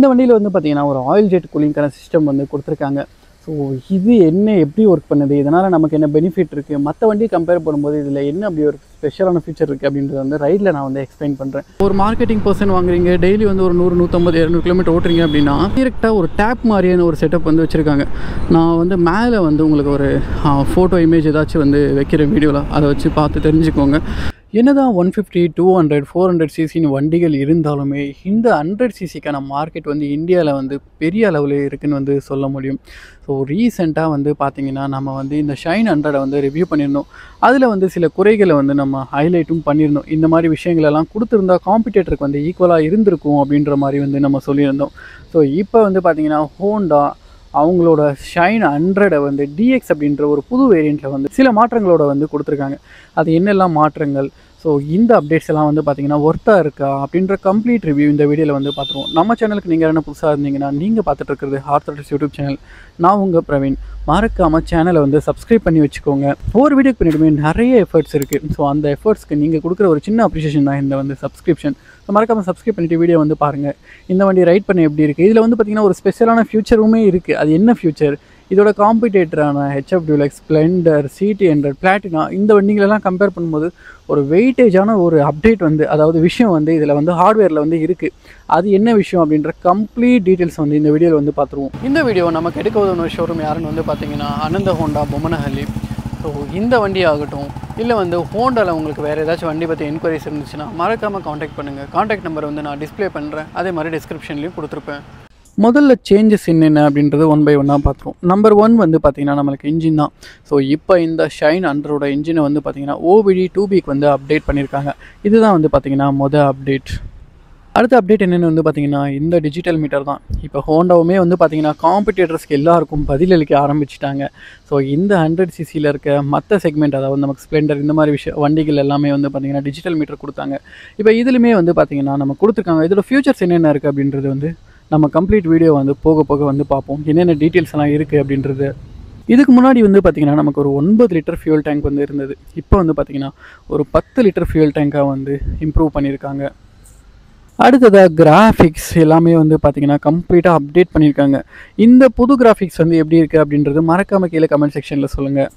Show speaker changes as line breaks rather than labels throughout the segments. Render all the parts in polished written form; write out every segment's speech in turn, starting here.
இந்த வண்டியில் வந்து பார்த்திங்கன்னா ஒரு ஆயில் ஜெட் கூலிங்கான சிஸ்டம் வந்து கொடுத்துருக்காங்க. ஸோ இது என்ன எப்படி ஒர்க் பண்ணுது, இதனால் நமக்கு என்ன பெனிஃபிட் இருக்குது, மற்ற வண்டியை கம்பேர் பண்ணும்போது இதில் என்ன அப்படி ஒரு ஸ்பெஷலான ஃபீச்சர் இருக்குது அப்படின்றத வந்து ரைடில் நான் வந்து எக்ஸ்பிளைன் பண்ணுறேன். ஒரு மார்க்கெட்டிங் பர்சன் வாங்குறீங்க, டெய்லி வந்து ஒரு 100, 150, 200 கிலோமீட்டர் ஓட்டுறீங்க அப்படின்னா டேரெக்டாக ஒரு டேப் மாதிரியான ஒரு செட்டப் வந்து வச்சுருக்காங்க. நான் வந்து மேலே வந்து உங்களுக்கு ஒரு ஃபோட்டோ இமேஜ் ஏதாச்சும் வந்து வைக்கிற வீடியோவில் அதை வச்சு பார்த்து தெரிஞ்சுக்கோங்க. என்னதான் 150, 200, 400 சிசின்னு வண்டிகள் இருந்தாலுமே இந்த 100 சிசிக்கான மார்க்கெட் வந்து இந்தியாவில் வந்து பெரிய அளவில் இருக்குதுன்னு வந்து சொல்ல முடியும். ஸோ ரீசெண்டாக வந்து பார்த்திங்கன்னா நம்ம வந்து இந்த ஷைன் 100 வந்து ரிவ்யூ பண்ணியிருந்தோம். அதில் வந்து சில குறைகளை வந்து நம்ம ஹைலைட்டும் பண்ணியிருந்தோம். இந்த மாதிரி விஷயங்களெல்லாம் கொடுத்துருந்தா காம்படிட்டருக்கு வந்து ஈக்குவலாக இருந்திருக்கும் அப்படின்ற மாதிரி வந்து நம்ம சொல்லியிருந்தோம். ஸோ இப்போ வந்து பார்த்திங்கன்னா ஹோண்டா அவங்களோட ஷைன் 100 வந்து டிஎக்ஸ் அப்படின்ற ஒரு புது வேரியண்ட்டில் வந்து சில மாற்றங்களோட வந்து கொடுத்துருக்காங்க. அது என்னெல்லாம் மாற்றங்கள், ஸோ இந்த அப்டேட்ஸ் எல்லாம் வந்து பார்த்திங்கன்னா ஒர்த்தாக இருக்கா அப்படின்ற கம்ப்ளீட் ரிவ்யூ இந்த வீடியோவில் வந்து பார்த்துருவோம். நம்ம சேனலுக்கு நீங்கள் என்ன புதுசாக இருந்தீங்கன்னா நீங்கள் பார்த்துட்டு இருக்கிறது ஹார்த் யூடியூப் சேனல். நான் உங்கள் பிரவீன். மறக்காமல் சேனலை வந்து சப்ஸ்கிரைப் பண்ணி வச்சுக்கோங்க. ஒவ்வொரு வீடியோக்கு பின்னாடியுமே நிறைய எஃபர்ட்ஸ் இருக்குது. ஸோ அந்த எஃபர்ட்ஸ்க்கு நீங்கள் கொடுக்குற ஒரு சின்ன அப்ரிஷியேஷன் தான் இந்த வந்து சப்ஸ்கிரிப்ஷன். ஸோ மறக்காமல் சப்ஸ்கிரைப் பண்ணிவிட்டு வீடியோ வந்து பாருங்கள். இந்த வண்டி ரைட் பண்ண எப்படி இருக்குது, இதில் வந்து பார்த்திங்கன்னா ஒரு ஸ்பெஷலான ஃபியூச்சருமே இருக்குது. அது என்ன ஃபியூச்சர், இதோட காம்படிட்டரான HF Deluxe, Splendor, CT100, Platina இந்த வண்டிகளெல்லாம் கம்பேர் பண்ணும்போது ஒரு வெயிட்டேஜான ஒரு அப்டேட் வந்து அதாவது விஷயம் வந்து இதில் வந்து ஹார்ட்வேரில் வந்து இருக்குது. அது என்ன விஷயம் அப்படின்ற கம்ப்ளீட் டீட்டெயில்ஸ் வந்து இந்த வீடியோவில் வந்து பார்த்துருவோம். இந்த வீடியோ நமக்கு எடுக்க உதவுன ஷோரூம் யாருன்னு வந்து பார்த்திங்கன்னா அனந்த ஹோண்டா பொம்மனஹள்ளி. ஸோ இந்த வண்டி ஆகட்டும் இல்லை வந்து ஹோண்டாவில் உங்களுக்கு வேறு ஏதாச்சும் வண்டி பற்றி என்கொயரிஸ் இருந்துச்சுன்னா மறக்காமல் காண்டாக்ட் பண்ணுங்கள். காண்டாக்ட் நம்பர் வந்து நான் டிஸ்பிளே பண்ணுறேன், அதே மாதிரி டிஸ்கிரிப்ஷன்லேயும் கொடுத்துருப்பேன். முதல்ல சேஞ்சஸ் என்னென்ன அப்படின்றது 1 by 1 பார்த்துருவோம். நம்பர் 1 வந்து பார்த்திங்கன்னா நம்மளுக்கு இன்ஜின் தான். ஸோ இப்போ இந்த ஷைன் 100 இன்ஜினை வந்து பார்த்திங்கன்னா OBD 2Bக்கு வந்து அப்டேட் பண்ணியிருக்காங்க. இதுதான் வந்து பார்த்திங்கன்னா அப்டேட். அடுத்த அப்டேட் என்னென்னு வந்து பார்த்திங்கன்னா இந்த டிஜிட்டல் மீட்டர் தான். இப்போ ஹோண்டாவுமே வந்து பார்த்திங்கன்னா காம்படிட்டர்ஸ்க்கு எல்லாருக்கும் பதிலளிக்க ஆரம்பிச்சிட்டாங்க. ஸோ இந்த 100 சிசியில் இருக்க மற்ற செக்மெண்ட் அதாவது நமக்கு ஸ்ப்ளெண்டர் இந்த மாதிரி வண்டிகள் எல்லாமே வந்து பார்த்திங்கன்னா டிஜிட்டல் மீட்டர் கொடுத்தாங்க. இப்போ இதுலையுமே வந்து பார்த்திங்கன்னா நம்ம கொடுத்துருக்காங்க. இதோட ஃபியூச்சர்ஸ் என்னென்ன இருக்குது அப்படின்றது வந்து நம்ம கம்ப்ளீட் வீடியோ வந்து போக போக வந்து பார்ப்போம் என்னென்ன டீட்டெயில்ஸ் எல்லாம் இருக்குது அப்படின்றது. இதுக்கு முன்னாடி வந்து பார்த்திங்கன்னா நமக்கு ஒரு 9 லிட்டர் ஃபியூல் டேங்க் வந்து இருந்தது. இப்போ வந்து பார்த்திங்கன்னா ஒரு 10 லிட்டர் ஃபியூல் டேங்காக வந்து இம்ப்ரூவ் பண்ணியிருக்காங்க. அடுத்ததாக கிராஃபிக்ஸ் எல்லாமே வந்து பார்த்திங்கன்னா கம்ப்ளீட்டாக அப்டேட் பண்ணியிருக்காங்க. இந்த புது கிராஃபிக்ஸ் வந்து எப்படி இருக்குது அப்படின்றது மறக்காமல் கீழே கமெண்ட் செக்ஷனில் சொல்லுங்கள்.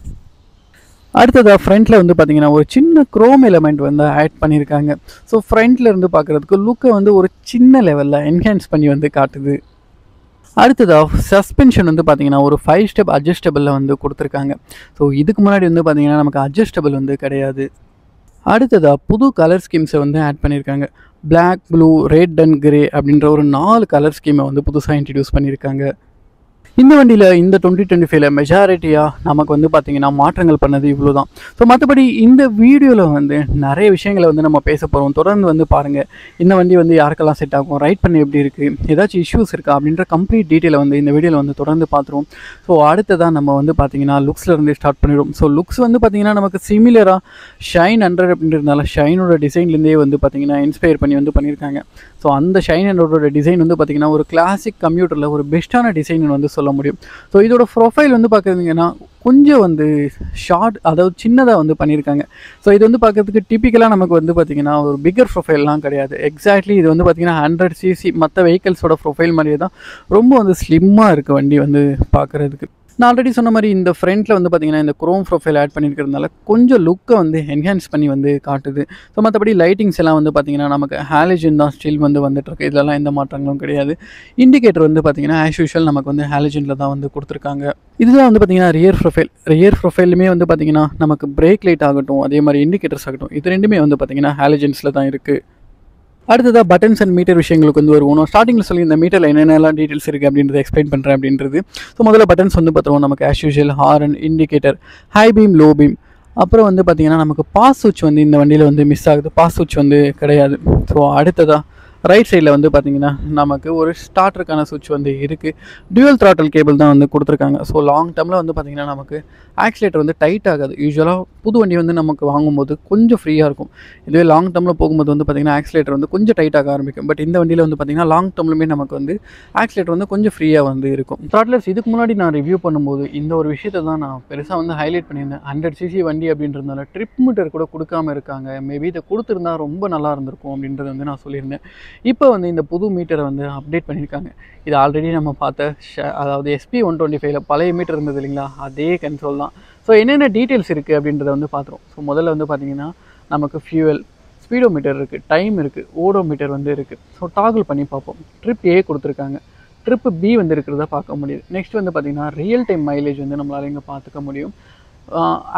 அடுத்ததாக ஃப்ரண்ட்டில் வந்து பார்த்திங்கன்னா ஒரு சின்ன க்ரோம் எலமெண்ட் வந்து ஆட் பண்ணியிருக்காங்க. ஸோ ஃப்ரண்ட்டில் இருந்து பார்க்குறதுக்கு லுக்கை வந்து ஒரு சின்ன லெவலில் என்ஹான்ஸ் பண்ணி வந்து காட்டுது. அடுத்ததாக சஸ்பென்ஷன் வந்து பார்த்திங்கன்னா ஒரு 5 ஸ்டெப் அட்ஜஸ்டபிளில் வந்து கொடுத்துருக்காங்க. ஸோ இதுக்கு முன்னாடி வந்து பார்த்திங்கன்னா நமக்கு அட்ஜஸ்டபிள் வந்து கிடையாது. அடுத்ததாக புது கலர் ஸ்கீம்ஸை வந்து ஆட் பண்ணியிருக்காங்க. Black, blue, red and grey அப்படின்ற ஒரு 4 கலர் ஸ்கீமை வந்து புதுசாக இன்ட்ரடியூஸ் பண்ணியிருக்காங்க. இந்த வண்டியில் இந்த 2025 மெஜாரிட்டியாக நமக்கு வந்து பார்த்திங்கன்னா மாற்றங்கள் பண்ணது இவ்வளோ தான். ஸோ மற்றபடி இந்த வீடியோவில் வந்து நிறைய விஷயங்களை வந்து நம்ம பேச போகிறோம். தொடர்ந்து வந்து பாருங்கள். இந்த வண்டி வந்து யாருக்கெல்லாம் செட் ஆகும், ரைட் பண்ண எப்படி இருக்குது, ஏதாச்சும் இஷ்யூஸ் இருக்கா அப்படின்ற கம்ப்ளீட் டீட்டெயிலை வந்து இந்த வீடியோவில் வந்து தொடர்ந்து பார்த்துருவோம். ஸோ அடுத்ததாக நம்ம வந்து பார்த்திங்கன்னா லுக்ஸ்லேருந்து ஸ்டார்ட் பண்ணிடுவோம். ஸோ லுக்ஸ் வந்து பார்த்திங்கன்னா நமக்கு சிமிலராக ஷைன் 100 அப்படின்றதுனால ஷைனோட டிசைன்லேருந்தே வந்து பார்த்திங்கன்னா இன்ஸ்பயர் பண்ணி வந்து பண்ணியிருக்காங்க. ஸோ அந்த ஷைன் 100 டிசைன் வந்து பார்த்திங்கன்னா ஒரு கிளாசிக் கம்ப்யூட்டரில் ஒரு பெஸ்ட்டான டிசைன் வந்து சொல்ல முடியும். ஸோ இதோட ப்ரொஃபைல் வந்து பார்க்குறீங்கன்னா கொஞ்சம் வந்து ஷார்ட் அதாவது சின்னதாக வந்து பண்ணியிருக்காங்க. ஸோ இது வந்து பார்க்குறதுக்கு டிப்பிக்கலாக நமக்கு வந்து பார்த்திங்கன்னா ஒரு பிக்கர் ப்ரொஃபைல்லாம் கிடையாது. எக்ஸாக்ட்லி இது வந்து பார்த்திங்கன்னா 100 சிசி மற்ற வெஹிக்கல்ஸோட ப்ரொஃபைல் மாதிரியே தான் ரொம்ப வந்து ஸ்லிம்மாக இருக்குது வண்டி வந்து பார்க்குறதுக்கு. நான் ஆல்ரெடி சொன்ன மாதிரி இந்த ஃப்ரண்ட்டில் வந்து பார்த்திங்கன்னா இந்த குரோம் ப்ரொஃபைல் ஆட் பண்ணியிருக்கிறதுனால கொஞ்சம் லுக்கை வந்து என்ஹான்ஸ் பண்ணி வந்து காட்டுது. ஸோ மற்றபடி லைட்டிங்ஸ் எல்லாம் வந்து பார்த்திங்கன்னா நமக்கு ஹாலஜன் தான் ஸ்டில் வந்து வந்துட்டுருக்கு. இதெல்லாம் எந்த மாற்றங்களும் கிடையாது. இண்டிகேட்டர் வந்து பார்த்திங்கன்னா ஆஸ் யூஷுவல் நமக்கு வந்து ஹாலஜனில் தான் வந்து கொடுத்துருக்காங்க. இதுதான் வந்து பார்த்திங்கன்னா ரியர் ப்ரொஃபைலுமே வந்து பார்த்திங்கன்னா நமக்கு பிரேக் லைட் ஆகட்டும் அதே மாதிரி இண்டிகேட்டர்ஸ் ஆகட்டும் இது ரெண்டுமே வந்து பார்த்திங்கன்னா ஹாலஜன்ஸில் தான் இருக்குது. அடுத்ததாக பட்டன்ஸ் அண்ட் மீட்டர் விஷயங்களுக்கு வந்து வருவோம். ஸ்டார்டிங்கில் சொல்லி இந்த மீட்டரில் என்னென்னலாம் டீட்டெயில்ஸ் இருக்குது அப்படின்றத எக்ஸ்பிளைன் பண்ணுறேன் அப்படின்றது. ஸோ முதல்ல பட்டன்ஸ் வந்து பார்த்துருவோம். நமக்கு as usual horn, indicator, high beam, low beam. அப்புறம் வந்து பார்த்திங்கன்னா நமக்கு பாஸ் சுவிட்ச் வந்து இந்த வண்டியில் வந்து மிஸ் ஆகுது. பாஸ் சுவிட்ச் வந்து கிடையாது. ஸோ அடுத்ததாக ரைட் சைடில் வந்து பார்த்திங்கன்னா நமக்கு ஒரு ஸ்டார்டருக்கான சுவிட்ச் வந்து இருக்குது. டியூவல் த்ராட்டல் கேபிள் தான் வந்து கொடுத்துருக்காங்க. ஸோ லாங் டேர்மில் வந்து பார்த்திங்கன்னா நமக்கு ஆக்சிலேட்டர் வந்து டைட் ஆகாது. யூஸ்வலாக புது வண்டி வந்து நமக்கு வாங்கும்போது கொஞ்சம் ஃப்ரீயாக இருக்கும். இதுவே லாங் டேர்மில் போகும்போது வந்து பார்த்திங்கன்னா ஆக்சிலேட்டர் வந்து கொஞ்சம் டைட்டாக ஆரம்பிக்கும். பட் இந்த வண்டியில் வந்து பார்த்திங்கன்னா லாங் டேர்ம்லுமே நமக்கு வந்து ஆக்சிலேட்டர் வந்து கொஞ்சம் ஃப்ரீயாக வந்து இருக்கும். த்ராட்லர்ஸ் இதுக்கு முன்னாடி நான் ரிவ்யூ பண்ணும்போது இந்த ஒரு விஷயத்தை தான் நான் பெருசாக வந்து ஹைலைட் பண்ணியிருந்தேன். 100 சிசி வண்டி அப்படின்றதுனால ட்ரிப் மீட்டர் கூட கொடுக்காமல் இருக்காங்க. மேபி இதை கொடுத்துருந்தா ரொம்ப நல்லா இருந்திருக்கும் அப்படின்றது வந்து நான் சொல்லியிருந்தேன். இப்போ வந்து இந்த புது மீட்டரை வந்து அப்டேட் பண்ணியிருக்காங்க. இது ஆல்ரெடி நம்ம பார்த்த அதாவது SP125 பழைய மீட்டர் இருந்தது இல்லைங்களா, அதே கன்சோல் தான். ஸோ என்னென்ன டீட்டெயில்ஸ் இருக்குது அப்படின்றத வந்து பார்த்துருவோம். ஸோ முதல்ல வந்து பார்த்திங்கன்னா நமக்கு ஃபியூவல், ஸ்பீடோமீட்டர் இருக்குது, டைம் இருக்குது, ஓடோமீட்டர் வந்து இருக்குது. ஸோ டாகிள் பண்ணி பார்ப்போம். ட்ரிப் ஏ கொடுத்துருக்காங்க, ட்ரிப்பு பி வந்து இருக்கிறத பார்க்க முடியுது. நெக்ஸ்ட் வந்து பார்த்திங்கன்னா ரியல் டைம் மைலேஜ் வந்து நம்மளால் இங்கே பார்த்துக்க முடியும்.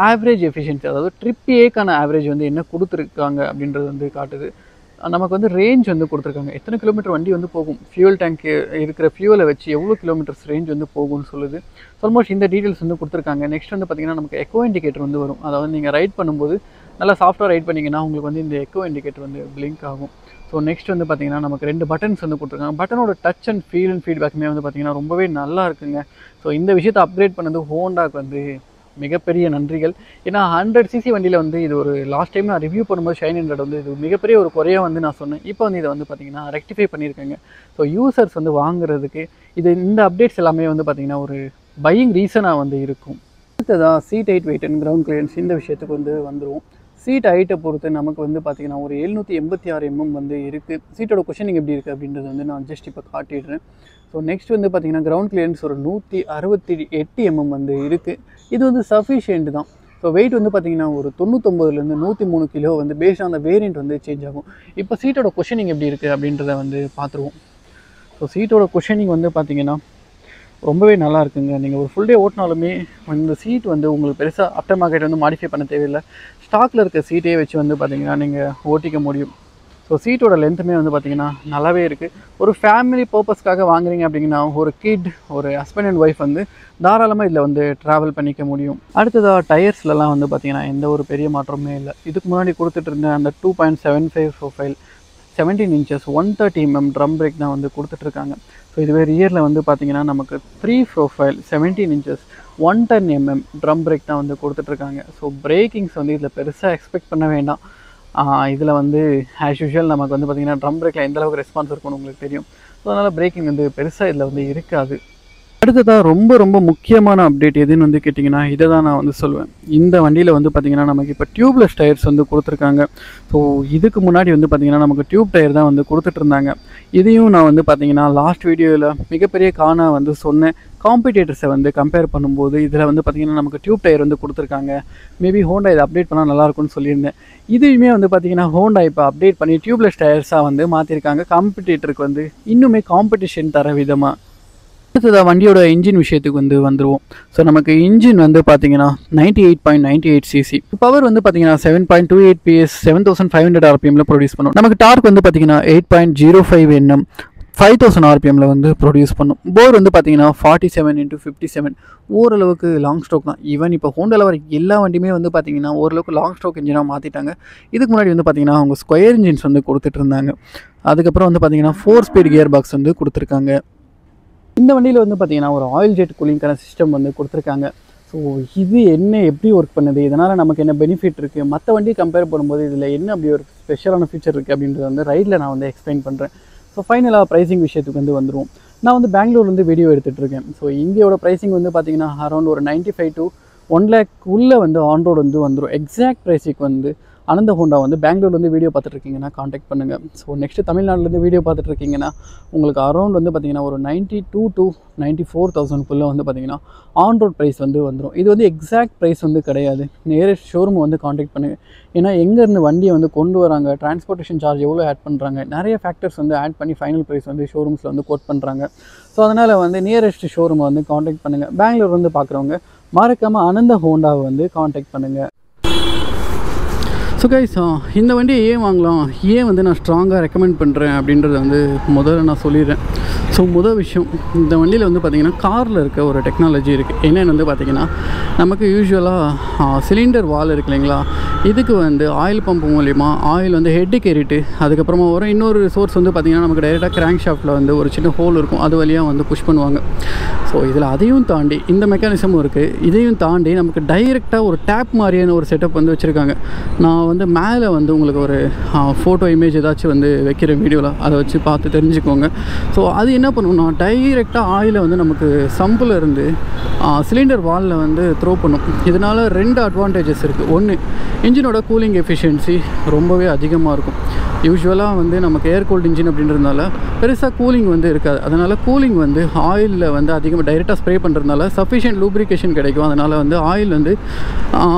ஆவரேஜ் எஃபிஷியன்சி, அதாவது ட்ரிப் ஏக்கான ஆவரேஜ் வந்து என்ன கொடுத்துருக்காங்க அப்படின்றது வந்து காட்டுது. நமக்கு வந்து ரேஞ்ச் வந்து கொடுத்துருக்காங்க, எத்தனை கிலோமீட்டர் வண்டி வந்து போகும், ஃபியூல் டேங்க் இருக்கிற ஃபியூலை வச்சு எவ்வளோ கிலோமீட்டர்ஸ் ரேஞ்ச் வந்து போகும்னு சொல்லுது. ஆல்மோஸ்ட் இந்த டீட்டெயில்ஸ் வந்து கொடுத்துருக்காங்க. நெக்ஸ்ட் வந்து பார்த்திங்கன்னா நமக்கு எக்கோ இண்டிகேட்டர் வந்து வரும். அதாவது நீங்கள் ரைட் பண்ணும்போது நல்லா சாஃப்ட்வேர் ரைட் பண்ணிங்கன்னா உங்களுக்கு வந்து இந்த எக்கோ இண்டிகேட்டர் வந்து பிளிங்க் ஆகும். ஸோ நெக்ஸ்ட் வந்து பார்த்திங்கன்னா நமக்கு 2 பட்டன்ஸ் வந்து கொடுத்துருக்காங்க. பட்டனோட டச் அண்ட் ஃபீல் அண்ட் ஃபீட்பேக்குமே வந்து பார்த்திங்கன்னா ரொம்பவே நல்லா இருக்குங்க. ஸோ இந்த விஷயத்தை அப்கிரேட் பண்ணது ஹோண்டாக்கு வந்து மிகப்பெரிய நன்றிகள். ஏன்னா 100cc வண்டியில் வந்து இது ஒரு லாஸ்ட் டைம் நான் ரிவ்யூ பண்ணும்போது ஷைன் 100 வந்து இது மிகப்பெரிய ஒரு குறையாக வந்து நான் சொன்னேன். இப்போ வந்து இதை வந்து பார்த்திங்கன்னா ரெக்டிஃபை பண்ணியிருக்காங்க. ஸோ யூசர்ஸ் வந்து வாங்குறதுக்கு இந்த அப்டேட்ஸ் எல்லாமே வந்து பார்த்திங்கன்னா ஒரு பையிங் ரீசனாக வந்து இருக்கும். அடுத்ததாக seat height, weight and ground clearance இந்த விஷயத்துக்கு வந்து வந்துடும். சீட் ஹைட்டை பொறுத்து நமக்கு வந்து பார்த்திங்கன்னா ஒரு 786 mm வந்து இருக்குது. சீட்டோட கொஷனிங் எப்படி இருக்குது அப்படின்றது வந்து நான் ஜஸ்ட் இப்போ காட்டிடுறேன். ஸோ நெக்ஸ்ட் வந்து பார்த்திங்கன்னா கிரவுண்ட் கிளியரன்ஸ் ஒரு 168 mm வந்து இருக்குது. இது வந்து சஃபிஷியன்ட் தான். ஸோ வெயிட் வந்து பார்த்திங்கன்னா ஒரு 99லேருந்து 103 கிலோ வந்து பேஸ்ட் ஆன் த வேரியண்ட் வந்து சேஞ்ச் ஆகும். இப்போ சீட்டோட கொஷனிங் எப்படி இருக்குது அப்படின்றத வந்து பார்த்துருவோம். ஸோ சீட்டோட கொஷனிங் வந்து பார்த்திங்கன்னா ரொம்பவே நல்லா இருக்குங்க. நீங்கள் ஒரு ஃபுல் டே ஓட்டினாலுமே இந்த சீட் வந்து உங்களுக்கு பெருசாக ஆஃப்டர் மார்க்கெட் வந்து மாடிஃபை பண்ண தேவையில்லை. ஸ்டாக்கில் இருக்க சீட்டே வச்சு வந்து பார்த்திங்கன்னா நீங்கள் ஓட்டிக்க முடியும். ஸோ சீட்டோட லென்த்துமே வந்து பார்த்திங்கன்னா நல்லாவே இருக்குது. ஒரு ஃபேமிலி பர்பஸ்க்காக வாங்குறீங்க அப்படிங்கன்னா ஒரு கிட், ஒரு ஹஸ்பண்ட் அண்ட் ஒய்ஃப் வந்து தாராளமாக இதில் வந்து ட்ராவல் பண்ணிக்க முடியும். அடுத்ததாக டயர்ஸ்லலாம் வந்து பார்த்திங்கன்னா எந்த ஒரு பெரிய மாற்றமே இல்லை. இதுக்கு முன்னாடி கொடுத்துட்டு இருந்த அந்த 2.75 profile 17 inches 130 mm drum break தான் வந்து கொடுத்துட்ருக்காங்க. ஸோ இதுவே ரியரில் வந்து பார்த்திங்கன்னா நமக்கு 3 profile 17 inches 110 mm drum break தான் வந்து கொடுத்துட்ருக்காங்க. ஸோ பிரேக்கிங்ஸ் வந்து இதில் பெருசாக எக்ஸ்பெக்ட் பண்ண வேண்டாம். இதில் வந்து ஆஸ் யூஷுவல் நமக்கு வந்து பார்த்திங்கன்னா ட்ரம் பிரேக்கில் எந்தளவுக்கு ரெஸ்பான்ஸ் இருக்கும்னு உங்களுக்கு தெரியும். ஸோ அதனால் பிரேக்கிங் வந்து பெருசாக இதில் வந்து இருக்காது. அடுத்ததாக ரொம்ப முக்கியமான அப்டேட் எதுன்னு வந்து கேட்டிங்கன்னா இதை தான் நான் வந்து சொல்லுவேன். இந்த வண்டியில் வந்து பார்த்திங்கன்னா நமக்கு இப்போ டியூப்லெஸ் டயர்ஸ் வந்து கொடுத்துருக்காங்க. ஸோ இதுக்கு முன்னாடி வந்து பார்த்திங்கன்னா நமக்கு டியூப் டயர் தான் வந்து கொடுத்துட்ருந்தாங்க. இதையும் நான் வந்து பார்த்திங்கன்னா லாஸ்ட் வீடியோவில் மிகப்பெரிய வந்து சொன்னேன். காம்படிட்டர்ஸை வந்து கம்பேர் பண்ணும்போது இதில் வந்து பார்த்திங்கன்னா நமக்கு டியூப் டயர் வந்து கொடுத்துருக்காங்க. மேபி ஹோண்டா இதை அப்டேட் பண்ணால் நல்லாயிருக்கும்னு சொல்லியிருந்தேன். இதையுமே வந்து பார்த்திங்கன்னா ஹோண்டா இப்போ அப்டேட் பண்ணி டியூப்லெஸ் டயர்ஸாக வந்து மாற்றிருக்காங்க. காம்படிட்டருக்கு வந்து இன்னுமே காம்படிஷன் தர விதமாக. அடுத்ததாக வண்டியோட இன்ஜின் விஷயத்துக்கு வந்து வந்துடுவோம். ஸோ நமக்கு இன்ஜின் வந்து பார்த்தீங்கன்னா 98.98 cc, பவர் வந்து பார்த்தீங்கன்னா 7.28 PS 7500 RPM ப்ரொடியூஸ் பண்ணும். நமக்கு டார்க் வந்து பார்த்தீங்கன்னா 8.05 Nm 5000 RPM வந்து ப்ரொடியூஸ் பண்ணும். போர் வந்து பார்த்தீங்கன்னா 47x57, ஓரளவுக்கு லாங் ஸ்ட்ரோக் தான். ஈவன் இப்போ ஹோண்டாவில் வர எல்லா வண்டியுமே வந்து பார்த்தீங்கன்னா ஓரளவுக்கு லாங் ஸ்ட்ரோக் இன்ஜினாக மாற்றிட்டாங்க. இதுக்கு முன்னாடி வந்து பார்த்தீங்கன்னா அவங்க ஸ்கொயர் இன்ஜின்ஸ் வந்து கொடுத்துட்டு இருந்தாங்க. அதுக்கப்புறம் வந்து பார்த்தீங்கன்னா 4 ஸ்பீட் கியர் பாக்ஸ் வந்து கொடுத்துருக்காங்க. இந்த வண்டியில் வந்து பார்த்திங்கன்னா ஒரு ஆயில் ஜெட் கூலிங்கான சிஸ்டம் வந்து கொடுத்துருக்காங்க. ஸோ இது என்ன எப்படி ஒர்க் பண்ணுது, இதனால் நமக்கு என்ன பெனிஃபிட் இருக்குது, மற்ற வண்டியை கம்பேர் பண்ணும்போது இதில் என்ன அப்படி ஒரு ஸ்பெஷலான ஃபீச்சர் இருக்குது அப்படின்றத வந்து ரைடில் நான் வந்து எக்ஸ்பிளைன் பண்ணுறேன். ஸோ ஃபைனலாக ப்ரைஸிங் விஷயத்துக்கு வந்து வந்துடும். நான் வந்து பெங்களூர்லேருந்து வீடியோ எடுத்துகிட்ருக்கேன். ஸோ இந்தியோட ப்ரைஸிங் வந்து பார்த்திங்கன்னா அரௌண்ட் ஒரு 95 to 1 lakh உள்ளே வந்து ஆன் ரோடு வந்து வந்துடும். எக்ஸாக்ட் ப்ரைஸிங் வந்து அனந்த ஹோண்டா வந்து பெங்களூர்லேருந்து வீடியோ பார்த்துட்ருக்கீங்கன்னா காண்டாக்ட் பண்ணுங்கள். ஸோ நெக்ஸ்ட்டு தமிழ்நாட்டிலேருந்து வீடியோ பார்த்துட்ருக்கீங்கன்னா உங்களுக்கு அரௌண்ட் வந்து பார்த்திங்கன்னா ஒரு 92 to 94,000 வந்து பார்த்திங்கன்னா ஆன் ரோட் ப்ரைஸ் வந்து வந்துடும். இது வந்து எக்ஸாக்ட் ப்ரைஸ் வந்து கிடையாது. நியரஸ்ட் ஷோரூம் வந்து காண்டாக்ட் பண்ணுங்கள். ஏன்னா எங்கேருந்து வண்டியை வந்து கொண்டு வராங்க, டிரான்ஸ்போர்ட்டேஷன் சார்ஜ் எவ்வளோ ஆட் பண்ணுறாங்க, நிறைய ஃபேக்டர்ஸ் வந்து ஆட் பண்ணி ஃபைனல் ப்ரைஸ் வந்து ஷோரூம்ஸில் வந்து கோட் பண்ணுறாங்க. ஸோ அதனால் வந்து நியரஸ்ட் ஷோரூமை வந்து காண்டாக்ட் பண்ணுங்கள். பெங்களூர் வந்து பார்க்குறவங்க மறக்காமல் அனந்த ஹோண்டாவை வந்து காண்டாக்ட் பண்ணுங்கள். ஸோ கைஸ், இந்த வண்டியை ஏன் வாங்கலாம், ஏன் வந்து நான் ஸ்ட்ராங்காக ரெக்கமெண்ட் பண்ணுறேன் அப்படின்றத வந்து முதல்ல நான் சொல்லிடுறேன். ஸோ முதல் விஷயம், இந்த வண்டியில் வந்து பார்த்திங்கன்னா காரில் இருக்க ஒரு டெக்னாலஜி இருக்குது. என்னென்னு வந்து பார்த்திங்கன்னா நமக்கு யூஸ்வலாக சிலிண்டர் வால் இருக்கு இல்லைங்களா, இதுக்கு வந்து ஆயில் பம்ப் மூலிமா ஆயில் வந்து ஹெட்டுக்கு ஏறிட்டு அதுக்கப்புறமா வரும். இன்னொரு சோர்ஸ் வந்து பார்த்திங்கன்னா நமக்கு டைரெக்டாக கிராங்க் ஷாஃப்ட்டில் வந்து ஒரு சின்ன ஹோல் இருக்கும், அது வழியாக வந்து புஷ் பண்ணுவாங்க. ஸோ இதில் அதையும் தாண்டி இந்த மெக்கானிசமும் இருக்குது. இதையும் தாண்டி நமக்கு டைரெக்டாக ஒரு டேப் மாதிரியான ஒரு செட்டப் வந்து வச்சுருக்காங்க. நான் வந்து மேலே வந்து உங்களுக்கு ஒரு ஃபோட்டோ இமேஜ் ஏதாச்சும் வந்து வைக்கிற வீடியோவில் அதை வச்சு பார்த்து தெரிஞ்சுக்கோங்க. ஸோ அது என்ன பண்ணுன்னா டைரெக்டாக ஆயிலை வந்து நமக்கு சம்பில் இருந்து சிலிண்டர் வாலில் வந்து த்ரோ பண்ணும். இதனால் 2 அட்வான்டேஜஸ் இருக்குது. ஒன்று, இன்ஜினோட கூலிங் எஃபிஷியன்சி ரொம்பவே அதிகமாக இருக்கும். யூஸ்வலாக வந்து நமக்கு ஏர் கூல்டு இன்ஜின் அப்படின்றதுனால பெருசாக கூலிங் வந்து இருக்காது. அதனால் கூலிங் வந்து ஆயிலில் வந்து அதிகமாக டைரெக்டாக ஸ்ப்ரே பண்ணுறதுனால சஃபிஷியன்ட் லூப்ரிகேஷன் கிடைக்கும். அதனால் வந்து ஆயில் வந்து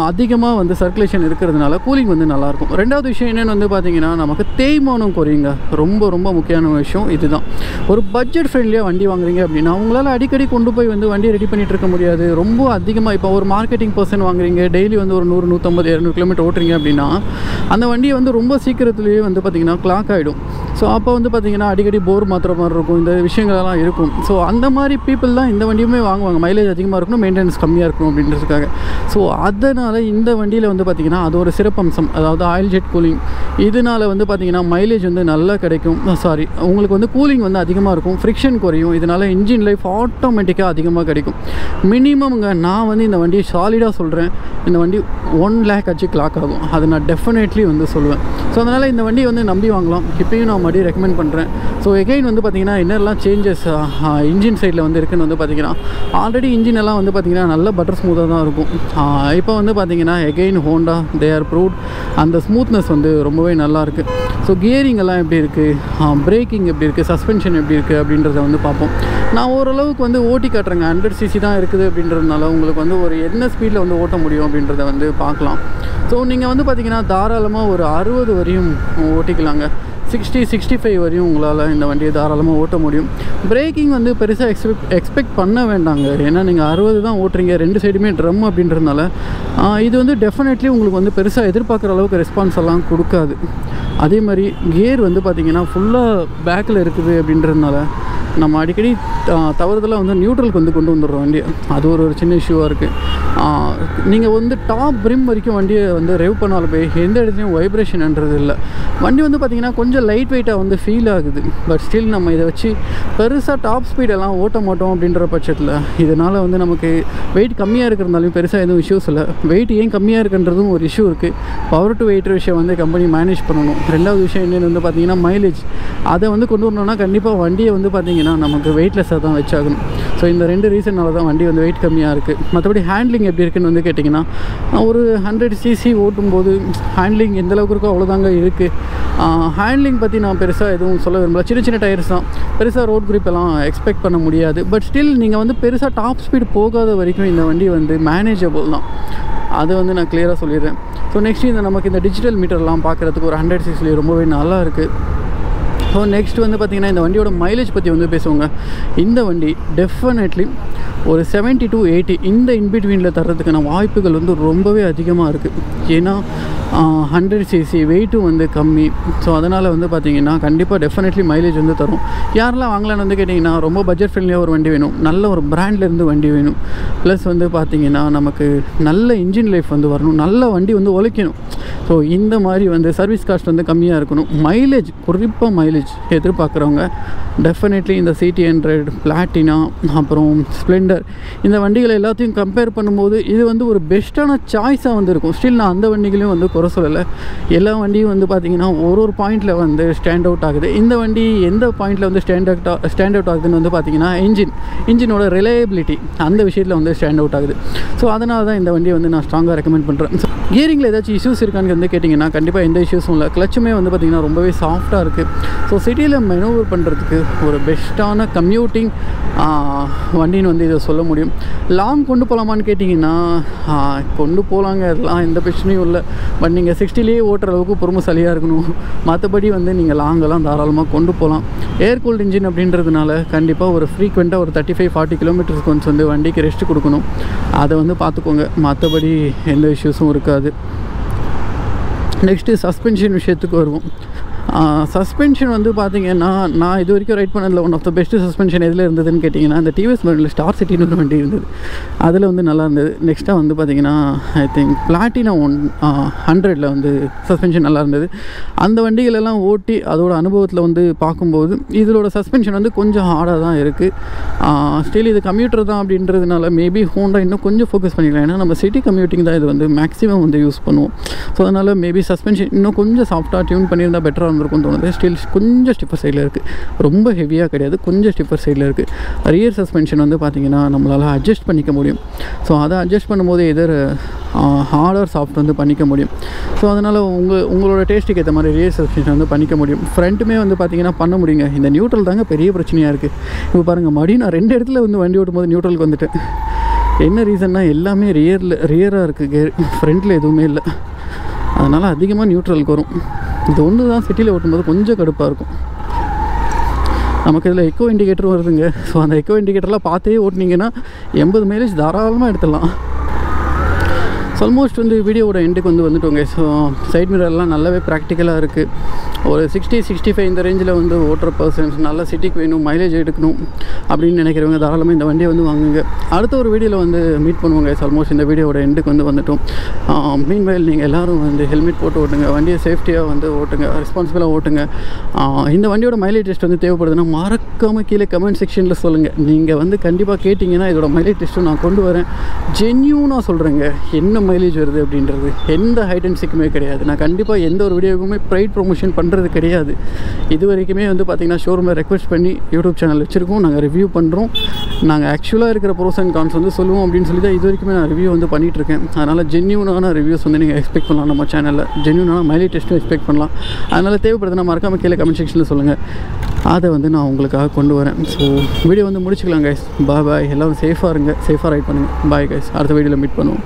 அதிகமாக வந்து சர்க்குலேஷன் இருக்கிறதுனால கூலிங் வந்து நல்லாயிருக்கும். ரெண்டாவது விஷயம் என்னென்னு வந்து பார்த்திங்கன்னா நமக்கு தேய்மானம் குறையுங்க. ரொம்ப ரொம்ப முக்கியமான விஷயம் இதுதான். ஒரு பட்ஜெட் ஃப்ரெண்ட்லியாக வண்டி வாங்குறீங்க அப்படின்னா உங்களால் அடிக்கடி கொண்டு போய் வந்து வண்டி ரெடி பண்ணிகிட்டு இருக்க முடியாது. ரொம்ப அதிகமாக இப்போ ஒரு மார்க்கெட்டிங் பர்சன் வாங்குறீங்க, டெய்லி வந்து ஒரு 100, 150, 200 கிலோமீட்டர் ஓட்டுறீங்க அப்படின்னா அந்த வண்டியை வந்து ரொம்ப சீக்கிரத்துலேயே வந்து பார்த்திங்கன்னா கிளாக் ஆகிடும். ஸோ அப்போ வந்து பார்த்திங்கன்னா அடிக்கடி போர் மாத்திர மாதிரி இருக்கும், இந்த விஷயங்களெல்லாம் இருக்கும். ஸோ அந்த மாதிரி பீப்புள் தான் இந்த வண்டியுமே வாங்குவாங்க. மைலேஜ் அதிகமாக இருக்கணும், மெயின்டெனன்ஸ் கம்மியாக இருக்கணும் அப்படின்றதுக்காக. ஸோ அதனால் இந்த வண்டியில் வந்து பார்த்திங்கன்னா அது ஒரு சிறப்பம்சம், அதாவது ஆயில் ஜெட் கூலிங். இதனால் வந்து பார்த்திங்கன்னா மைலேஜ் வந்து நல்லா கிடைக்கும். உங்களுக்கு வந்து கூலிங் வந்து அதிகமாக இருக்கும், ஃப்ரிக்ஷன் குறையும். இதனால் இன்ஜின் லைஃப் ஆட்டோமேட்டிக்காக அதிகமாக கிடைக்கும். மினிமம்ங்க நான் வந்து இந்த வண்டியை சாலிடாக சொல்கிறேன், இந்த வண்டி 1 lakh ஆச்சு கிளாக் ஆகும். அதை நான் டெஃபினெட்லி வந்து சொல்லுவேன். ஸோ அதனால் இந்த வண்டியை வந்து நம்பி வாங்கலாம். இப்போயும் நான் மறுபடியும் ரெக்கமெண்ட் பண்ணுறேன். ஸோ எகைன் வந்து பார்த்திங்கன்னா என்னெல்லாம் சேஞ்சஸ் இன்ஜின் சைடில் வந்து இருக்குதுன்னு வந்து பார்த்திங்கன்னா ஆல்ரெடி இன்ஜின் எல்லாம் வந்து பார்த்திங்கன்னா நல்ல பட்டர் ஸ்மூத்தாக தான் இருக்கும். இப்போ வந்து பார்த்திங்கன்னா again Honda they are proved அந்த ஸ்மூத்னஸ் வந்து ரொம்பவே நல்லாயிருக்கு. ஸோ கியரிங் எல்லாம் எப்படி இருக்குது, பிரேக்கிங் எப்படி இருக்குது, சஸ்பென்ஷன் எப்படி இருக்குது அப்படின்றத வந்து பார்ப்போம். நான் ஓரளவுக்கு வந்து ஓட்டி காட்டுறேங்க. 100cc தான் இருக்குது அப்படின்றதுனால உங்களுக்கு வந்து ஒரு என்ன ஸ்பீடில் வந்து ஓட்ட முடியும் அப்படின்றத வந்து பார்க்கலாம். ஸோ நீங்கள் வந்து பார்த்திங்கன்னா தாராளமாக ஒரு 60 வரையும் ஓட்டிக்கலாங்க. 60, 65 வரையும் உங்களால் இந்த வண்டியை தாராளமாக ஓட்ட முடியும். பிரேக்கிங் வந்து பெருசாக எக்ஸ்பெக்ட் பண்ண வேண்டாங்க. ஏன்னா நீங்கள் 60 தான் ஓட்டுறீங்க, 2 சைடுமே ட்ரம் அப்படின்றதுனால இது வந்து டெஃபினெட்லி உங்களுக்கு வந்து பெருசாக எதிர்பார்க்குற அளவுக்கு ரெஸ்பான்ஸ் எல்லாம் கொடுக்காது. அதே மாதிரி கியர் வந்து பார்த்திங்கன்னா ஃபுல்லாக பேக்கில் இருக்குது அப்படின்றதுனால நம்ம அடிக்கடி தவறுதலாக வந்து நியூட்ரலுக்கு வந்து கொண்டு வந்துடுறோம் வண்டியை. அது ஒரு சின்ன இஷ்யூவாக இருக்குது. நீங்கள் வந்து டாப் பிரிம் வரைக்கும் வண்டியை வந்து ரெவ் பண்ணாலும் போய் எந்த இடத்துலையும் வைப்ரேஷன்ன்றது இல்லை. வண்டி வந்து பார்த்திங்கன்னா கொஞ்சம் லைட் வெயிட்டாக வந்து ஃபீல் ஆகுது. பட் ஸ்டில் நம்ம இதை வச்சு பெருசாக டாப் ஸ்பீடெல்லாம் ஓட்ட மாட்டோம் அப்படின்ற பட்சத்தில் இதனால் வந்து நமக்கு வெயிட் கம்மியாக இருக்கிறதுனாலையும் பெருசாக எதுவும் இஷ்யூஸ் இல்லை. வெயிட் ஏன் கம்மியாக இருக்குன்றதும் ஒரு இஷ்யூ இருக்குது. பவர் டு வெயிட் விஷயம் வந்து கம்பெனி மேனேஜ் பண்ணணும். ரெண்டாவது விஷயம் என்னென்னு வந்து பார்த்திங்கன்னா மைலேஜ். அதை வந்து கொண்டு வரணும்னா கண்டிப்பாக வண்டியை வந்து பார்த்திங்கன்னா நமக்கு வெயிட்லெஸ்ஸாக தான் வச்சாகணும். ஸோ இந்த 2 ரீசனால தான் வண்டி வந்து வெயிட் கம்மியாக இருக்குது. மற்றபடி ஹேண்ட்லிங் எப்படி இருக்குன்னு வந்து கேட்டிங்கன்னா ஒரு 100cc ஓட்டும்போது ஹேண்ட்லிங் எந்த அளவுக்கு இருக்கோ அவ்வளோதாங்க இருக்குது. ஹேண்ட்லிங் பற்றி நான் பெருசாக எதுவும் சொல்ல விரும்பல. சின்ன சின்ன டயர்ஸ் தான், பெருசாக ரோட் கிரிப் எல்லாம் எக்ஸ்பெக்ட் பண்ண முடியாது. பட் ஸ்டில் நீங்கள் வந்து பெருசாக டாப் ஸ்பீடு போகாத வரைக்கும் இந்த வண்டி வந்து மேனேஜபிள் தான். அதை வந்து நான் கிளியராக சொல்லிடுறேன். ஸோ நெக்ஸ்ட் நமக்கு இந்த டிஜிட்டல் மீட்டர்லாம் பார்க்குறதுக்கு ஒரு 100cc ரொம்பவே நல்லா இருக்குது. ஸோ நெக்ஸ்ட் வந்து பார்த்திங்கன்னா இந்த வண்டியோட மைலேஜ் பற்றி வந்து பேசுவாங்க. இந்த வண்டி டெஃபினெட்லி ஒரு 70 to 80 இந்த இன்பிட்வீனில் தர்றதுக்கான வாய்ப்புகள் வந்து ரொம்பவே அதிகமாக இருக்குது. ஏன்னா 100cc வெயிட்டும் வந்து கம்மி. ஸோ அதனால் வந்து பார்த்திங்கன்னா கண்டிப்பாக டெஃபினெட்லி மைலேஜ் வந்து தரும். யாரெல்லாம் வாங்கலான்னு வந்து கேட்டிங்கன்னா ரொம்ப பட்ஜெட் ஃப்ரெண்ட்லியாக ஒரு வண்டி வேணும், நல்ல ஒரு பிராண்ட்லேருந்து வண்டி வேணும், ப்ளஸ் வந்து பார்த்திங்கன்னா நமக்கு நல்ல இன்ஜின் லைஃப் வந்து வரணும், நல்ல வண்டி வந்து உழைக்கணும். ஸோ இந்த மாதிரி வந்து சர்வீஸ் காஸ்ட் வந்து கம்மியாக இருக்கணும். மைலேஜ், குறிப்பாக மைலேஜ் எதிர்பார்க்குறவங்க டெஃபினெட்லி இந்த CT100, பிளாட்டினா, அப்புறம் ஸ்ப்ளெண்டர் இந்த வண்டிகளை எல்லாத்தையும் கம்பேர் பண்ணும்போது இது வந்து ஒரு பெஸ்ட்டான சாய்ஸாக வந்து இருக்கும். ஸ்டில் நான் அந்த வண்டிகளையும் வந்து குறை சொல்லலை. எல்லா வண்டியும் வந்து பார்த்திங்கன்னா ஒரு பாயிண்டில் வந்து ஸ்டாண்ட் அவுட் ஆகுது. இந்த வண்டி எந்த பாயிண்டில் வந்து ஸ்டாண்ட் அவுட் ஆகுதுன்னு வந்து பார்த்திங்கன்னா இன்ஜினோட ரிலையபிலிட்டி அந்த விஷயத்தில் வந்து ஸ்டாண்ட் அவுட் ஆகுது. ஸோ அதனால தான் இந்த வண்டியை வந்து நான் ஸ்ட்ராங்காக ரெக்கமெண்ட் பண்ணுறேன். கியரிங்கில் ஏதாச்சும் இஷ்யூஸ் இருக்கான்னு வந்து கேட்டிங்கன்னா கண்டிப்பாக எந்த இஷ்யூஸும் இல்லை. கிளச்சுமே வந்து பார்த்திங்கன்னா ரொம்பவே சாஃப்டாக இருக்குது. ஸோ சிட்டியில் மெனூவர் பண்ணுறதுக்கு ஒரு பெஸ்ட்டான கம்யூட்டிங் வண்டின்னு வந்து இதை சொல்ல முடியும். லாங் கொண்டு போகலாமான்னு கேட்டிங்கன்னா கொண்டு போகலாங்க, அதெல்லாம் எந்த பிரச்சனையும் இல்லை. பட் நீங்கள் 60லேயே ஓட்டுற அளவுக்கு பொறுமைசாலியாக இருக்கணும். மற்றபடி வந்து நீங்கள் லாங்கெல்லாம் தாராளமாக கொண்டு போகலாம். ஏர் கூல்டு இன்ஜின் அப்படின்றதுனால கண்டிப்பாக ஒரு ஃப்ரீக்வெண்ட்டாக ஒரு 35-40 கிலோமீட்டர்ஸ் கொஞ்சம் வந்து வண்டிக்கு ரெஸ்ட் கொடுக்கணும். அதை வந்து பார்த்துக்கோங்க. மற்றபடி எந்த இஷ்யூஸும் இருக்காது. நெக்ஸ்ட்டு சஸ்பென்ஷன் விஷயத்துக்கு வருவோம். சஸ்பென்ஷன் வந்து பார்த்தீங்கன்னா நான் இது வரைக்கும் ரைட் பண்ணதில் one of the best suspension எதில் இருந்ததுன்னு கேட்டிங்கன்னா அந்த டிவிஎஸ் மாடலில் ஸ்டார் சிட்டின்னு ஒரு வண்டி இருந்தது, அதில் வந்து நல்லா இருந்தது. நெக்ஸ்ட்டாக வந்து பார்த்திங்கன்னா ஐ திங்க் பிளாட்டினா 100 வந்து சஸ்பென்ஷன் நல்லா இருந்தது. அந்த வண்டிகளெல்லாம் ஓட்டி அதோட அனுபவத்தில் வந்து பார்க்கும்போது இதோட சஸ்பென்ஷன் வந்து கொஞ்சம் ஹார்டாக தான் இருக்குது. ஸ்டில் இது கம்யூட்டர் தான் அப்படின்றதுனால மேபி ஹோண்டா இன்னும் கொஞ்சம் ஃபோக்கஸ் பண்ணிக்கலாம். ஏன்னா நம்ம சிட்டி கம்யூட்டிங் தான் இது வந்து மேக்ஸிமம் வந்து யூஸ் பண்ணுவோம். ஸோ அதனால் மேபி சஸ்பென்ஷன் இன்னும் கொஞ்சம் சாஃப்டாக டியூன் பண்ணியிருந்தால் பெட்டராக இருந்திருக்கும்னு தோணுது. ஸ்டில் கொஞ்சம் ஸ்டிப்பர் சைடில் இருக்குது, ரொம்ப ஹெவியாக கிடையாது, கொஞ்சம் ஸ்டிப்பர் சைடில் இருக்குது. ரியர் சஸ்பென்ஷன் வந்து பார்த்திங்கன்னா நம்மளால் அட்ஜஸ்ட் பண்ணிக்க முடியும். ஸோ அதை அட்ஜஸ்ட் பண்ணும்போது எதர் ஹார்டர் சாஃப்ட் வந்து பண்ணிக்க முடியும். ஸோ அதனால் உங்களோட டேஸ்ட்டுக்கு ஏற்ற மாதிரி ரியர் சஸ்பென்ஷன் வந்து பண்ணிக்க முடியும். ஃப்ரண்ட்டுமே வந்து பார்த்திங்கன்னா பண்ண முடியுங்க. இந்த நியூட்ரல் தாங்க பெரிய பிரச்சனையாக இருக்குது. இப்போ பாருங்கள், மறுபடியும் நான் 2 இடத்துல வந்து வண்டி ஓட்டும் போது நியூட்ரலுக்கு வந்துட்டேன். என்ன ரீசன்னா எல்லாமே ரியராக இருக்குது, ஃப்ரண்ட்டில் எதுவுமே இல்லை. அதனால் அதிகமாக நியூட்ரலுக்கு வரும். இது ஒன்று தான் சிட்டியில் ஓட்டும்போது கொஞ்சம் கடுப்பாக இருக்கும். நமக்கு இதில் எக்கோ இண்டிகேட்டரும் வருதுங்க. ஸோ அந்த எக்கோ இண்டிகேட்டர்லாம் பார்த்தே ஓட்டினீங்கன்னா 80 மைலேஜ் தாராளமாக எடுத்துடலாம். ஸோ ஆல்மோஸ்ட் வந்து வீடியோவோட எண்டுக்கு வந்துட்டோங்க. ஸோ சைட் மிரர்லாம் நல்லாவே ப்ராக்டிக்கலாக இருக்குது. ஒரு 60-65 இந்த ரேஞ்சில் வந்து ஓட்டுற பர்சன்ஸ் நல்ல சிட்டிக்கு வேணும், மைலேஜ் எடுக்கணும் அப்படின்னு நினைக்கிறவங்க தாராளமாக இந்த வண்டியை வந்து வாங்குங்க. அடுத்த ஒரு வீடியோவில் வந்து மீட் பண்ணுவாங்க. ஆல்மோஸ்ட் இந்த வீடியோவோட எண்டுக்கு வந்துட்டோம். மீன்வைல் நீங்கள் எல்லோரும் வந்து ஹெல்மெட் போட்டு ஓட்டுங்க, வண்டியை சேஃப்டியாக வந்து ஓட்டுங்க, ரெஸ்பான்சிபிளாக ஓட்டுங்க. இந்த வண்டியோட மைலேஜ் டெஸ்ட் வந்து தேவைப்படுதுன்னா மறக்காமல் கீழே கமெண்ட் செக்ஷனில் சொல்லுங்கள். நீங்கள் வந்து கண்டிப்பாக கேட்டிங்கன்னா இதோட மைலேஜ் டெஸ்ட்டும் நான் கொண்டு வரேன். ஜென்யூனாக சொல்கிறேங்க, என்ன மைலேஜ் வருது அப்படின்றது எந்த ஹைட் அண்ட் சிக்குமே கிடையாது. நான் கண்டிப்பாக எந்த ஒரு வீடியோவுக்குமே ப்ரைட் ப்ரொமோஷன் பண்ணுறது கிடையாது. இது வரைக்குமே வந்து பார்த்திங்கன்னா ஷோரூமில் ரெக்வெஸ்ட் பண்ணி யூடியூப் சேனல் வச்சுருக்கோம், நாங்கள் ரிவ்யூ பண்ணுறோம். நாங்கள் ஆக்சுவலாக இருக்கிற ப்ரோஸ் அண்ட் கான்ஸ் வந்து சொல்லுவோம் அப்படின்னு சொல்லி தான் இது வரைக்குமே நான் ரிவ்யூ வந்து பண்ணிகிட்ருக்கேன். அதனால் ஜென்யூனான ரிவ்யூஸ் வந்து நீங்கள் எக்ஸ்பெக்ட் பண்ணலாம். நம்ம சேனலில் ஜென்யூனான மைலேஜ் டெஸ்ட்டும் எக்ஸ்பெக்ட் பண்ணலாம். அதனால் தேவைப்படுதுன்னா மறக்காமல் கீழே கமெண்ட் செக்ஷனில் சொல்லுங்கள், அதை வந்து நான் உங்களுக்காக கொண்டு வரேன். ஸோ வீடியோ வந்து முடிச்சுக்கலாம் கைஸ். பாய். எல்லோரும் சேஃபாக இருங்க, சேஃபாக ரைட் பண்ணுங்கள். பாய் கைஸ், அடுத்த வீடியோவில் மீட் பண்ணுவோம்.